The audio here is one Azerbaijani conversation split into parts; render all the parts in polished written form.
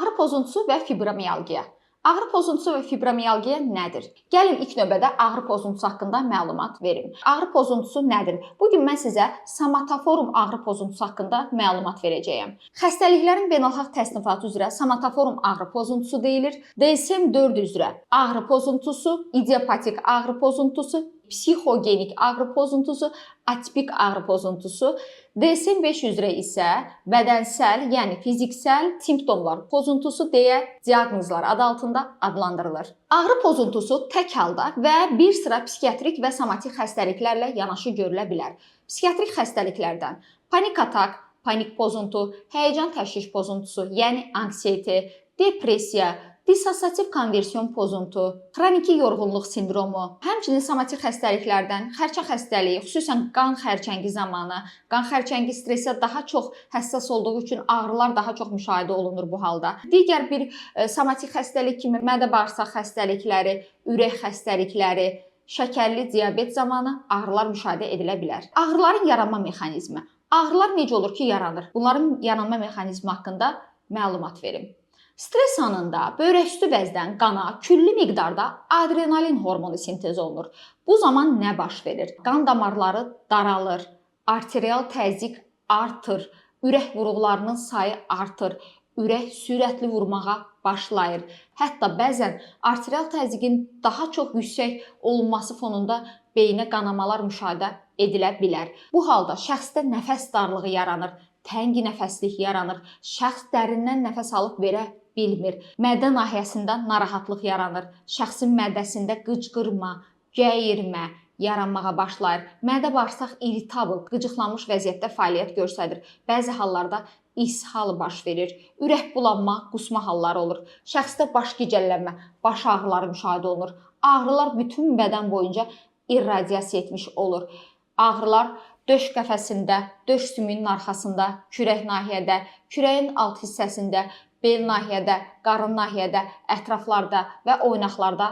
Ağrı pozuntusu və fibromiyalgiya. Ağrı pozuntusu və fibromiyalgiya nədir? Gəlin ilk növbədə ağrı pozuntusu haqqında məlumat verim. Ağrı pozuntusu nədir? Bugün mən sizə somatoforum ağrı pozuntusu haqqında məlumat verəcəyəm. Xəstəliklərin beynəlxalq təsnifatı üzrə somatoforum ağrı pozuntusu deyilir. DSM-4 üzrə ağrı pozuntusu, idiopatik ağrı pozuntusu, psixogenik ağrı pozuntusu, atipik ağrı pozuntusu, DSM-5 üzrə isə bədənsəl, yəni fiziksel simptomlar pozuntusu deyə diaqnozlar adı altında adlandırılır. Ağrı pozuntusu tək halda və bir sıra psixiatrik və somatik xəstəliklərlə yanaşı görülə bilər. Psixiatrik xəstəliklərdən panik atak, panik pozuntu, həyəcan təşviş pozuntusu, yəni anksiyete, depressiya, dissosiativ konversiyon pozuntu, xroniki yorğunluq sindromu, həmçinin somatik xəstəliklərdən xərçəng xəstəliyi, xüsusən qan xərçəngi zamanı, qan xərçəngi stressə daha çox həssas olduğu üçün ağrılar daha çox müşahidə olunur bu halda. Digər bir somatik xəstəlik kimi mədə-bağırsaq xəstəlikləri, ürək xəstəlikləri, şəkərli diabet zamanı ağrılar müşahidə edilə bilər. Ağrıların yaranma mexanizmi. Ağrılar necə olur ki, yaranır? Bunların yaranma mexanizmi haqqında məlumat verim. Stres anında böyrəküstü vəzdən qana küllü miqdarda adrenalin hormonu sintez olunur. Bu zaman nə baş verir? Qan damarları daralır, arterial təzyiq artır, ürək vurğularının sayı artır, ürək sürətli vurmağa başlayır. Hətta bəzən arterial təzyiqin daha çox yüksək olması fonunda beyinə qanamalar müşahidə edilə bilər. Bu halda şəxsdə nəfəs darlığı yaranır, təngi nəfəslik yaranır, şəxs dərindən nəfəs alıb verə bilmir. Mədə nahiyəsində narahatlıq yaranır. Şəxsin mədəsində qıcqırma, gəyirmə yaranmağa başlayır. Mədə-bağırsaq irritabl, qıcıqlanmış vəziyyətdə fəaliyyət göstərir. Bəzi hallarda ishal baş verir. Ürək bulanma, qusma halları olur. Şəxsdə baş gicəllənmə, baş ağrıları müşahidə olunur. Ağrılar bütün bədən boyunca irradiasiya etmiş olur. Ağrılar döş qəfəsində, döş sümüyünün arxasında, kürək nahiyədə, kürəyin alt hissəsində, bel nahiyədə, qarın nahiyədə, ətraflarda və oynaqlarda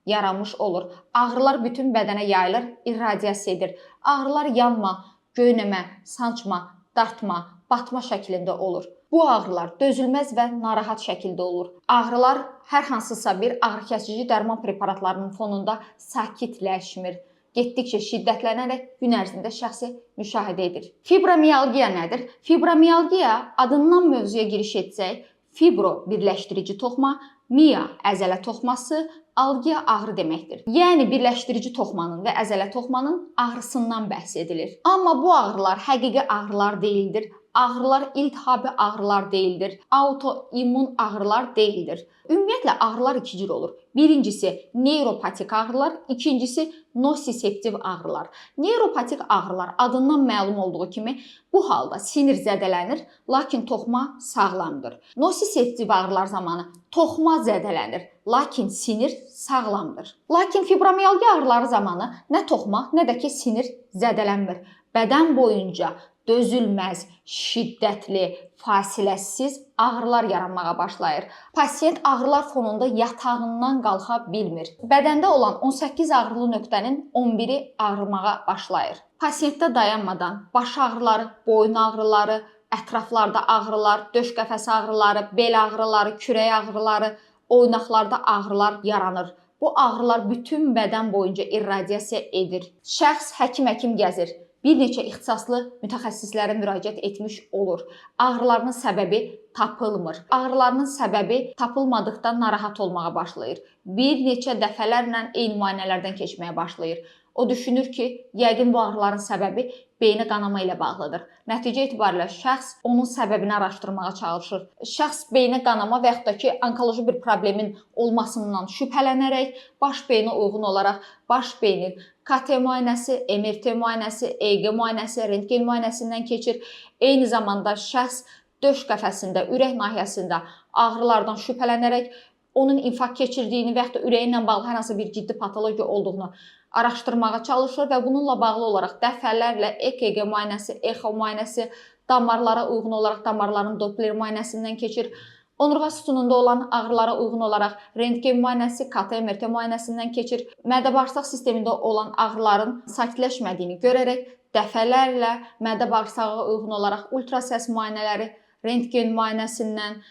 yaranmış olur. Ağrılar bütün bədənə yayılır, irradiasiya edir. Ağrılar yanma, göynəmə, sancma, dartma, batma şəklində olur. Bu ağrılar dözülməz və narahat şəkildə olur. Ağrılar hər hansısa bir ağrıkəsici dərman preparatlarının fonunda sakitləşmir. Getdikcə şiddətlənərək gün ərzində şəxsi müşahidə edir. Fibromiyalgiya nədir? Fibromiyalgiya adından mövzuya giriş etsək, fibro birləşdirici toxma, mia əzələ toxması, algiya ağrı deməkdir. Yəni birləşdirici toxmanın və əzələ toxmanın ağrısından bəhs edilir. Amma bu ağrılar həqiqi ağrılar deyildir. Ağrılar iltihabi ağrılar deyildir. Autoimmun ağrılar deyildir. Ümumiyyətlə ağrılar iki cür olur. Birincisi neyropatik ağrılar, ikincisi nosiseptiv ağrılar. Neyropatik ağrılar adından məlum olduğu kimi bu halda sinir zədələnir, lakin toxma sağlamdır. Nosiseptiv ağrılar zamanı toxma zədələnir, lakin sinir sağlamdır. Lakin fibromiyalgiya ağrıları zamanı nə toxma, nə də ki sinir zədələnmir. Bədən boyunca dözülməz, şiddətli, fasiləsiz ağrılar yaranmağa başlayır. Pasiyent ağrılar fonunda yatağından qalxa bilmir. Bədəndə olan 18 ağrılı nöqtənin 11-i ağrımağa başlayır. Pasiyentdə dayanmadan baş ağrıları, boyun ağrıları, ətraflarda ağrılar, döş qəfəsi ağrıları, bel ağrıları, kürək ağrıları, oynaqlarda ağrılar yaranır. Bu ağrılar bütün bədən boyunca irradiasiya edir. Şəxs həkim gəzir. Bir neçə ixtisaslı mütəxəssislərə müraciət etmiş olur. Ağrılarının səbəbi tapılmır. Ağrılarının səbəbi tapılmadıqda narahat olmağa başlayır. Bir neçə dəfələrlə eyni müayinələrdən keçməyə başlayır. O düşünür ki, yəqin bu ağrıların səbəbi beyni qanama ilə bağlıdır. Nəticə etibarilə şəxs onun səbəbini araşdırmağa çalışır. Şəxs beyni qanama və yaxud da ki, onkoloji bir problemin olmasından şübhələnərək baş beyinə uyğun olaraq baş beynin KT müayinəsi, MRT müayinəsi, EEG müayinəsi, rentgen müayinəsindən keçir. Eyni zamanda şəxs döş qəfəsində, ürək nahiyəsində ağrılardan şübhələnərək onun infarkt keçirdiyini və yaxud da ürəyi ilə bağlı hər hansı bir ciddi patologiya olduğunu araşdırmağa çalışır və bununla bağlı olaraq dəfələrlə EKG müayinəsi, exo müayinəsi, damarlara uyğun olaraq damarların Doppler müayinəsindən keçir. Onurğa sütununda olan ağrılara uyğun olaraq rentgen müayinəsi, KT, MRT müayinəsindən keçir. Mədə-bağırsaq sistemində olan ağrıların sakitləşmədiyini görərək dəfələrlə mədə-bağırsağa uyğun olaraq ultrasəs müayinələri, rentgen müayinəsindən,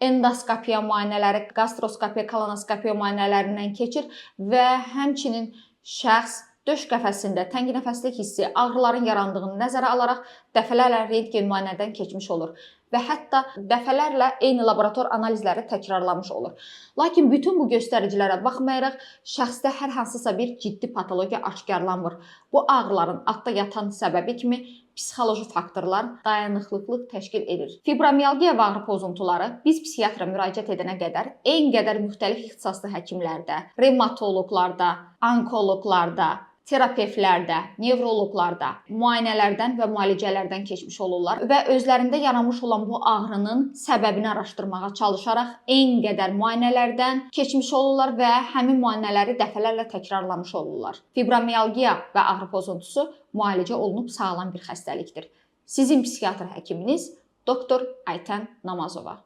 endoskopiya müayinələri, gastroskopiya, kolonoskopiya müayinələrindən keçir və həmçinin şəxs döş qəfəsində tənginəfəslik hissi, ağrıların yarandığını nəzərə alaraq dəfələrlə rentgen müayinədən keçmiş olur və hətta dəfələrlə eyni laborator analizləri təkrarlamış olur. Lakin bütün bu göstəricilərə baxmayaraq şəxsdə hər hansısa bir ciddi patologiya aşkarlanmır. Bu ağrıların altda yatan səbəbi kimi psixoloji faktorlar dayanıqlılıq təşkil edir. Fibromialgiya və ağrı pozuntuları biz psixiatra müraciət edənə qədər eyni qədər müxtəlif ixtisaslı həkimlərdə, revmatoloqlarda, onkoloqlarda, terapevtlərdə, nevroloqlarda müayinələrdən və müalicələrdən keçmiş olurlar və özlərində yaranmış olan bu ağrının səbəbini araşdırmağa çalışaraq eyni qədər müayinələrdən keçmiş olurlar və həmin müayinələri dəfələrlə təkrarlamış olurlar. Fibromialgiya və ağrı pozuntusu müalicə olunub sağalan bir xəstəlikdir. Sizin psixiatr həkiminiz doktor Aytən Namazova.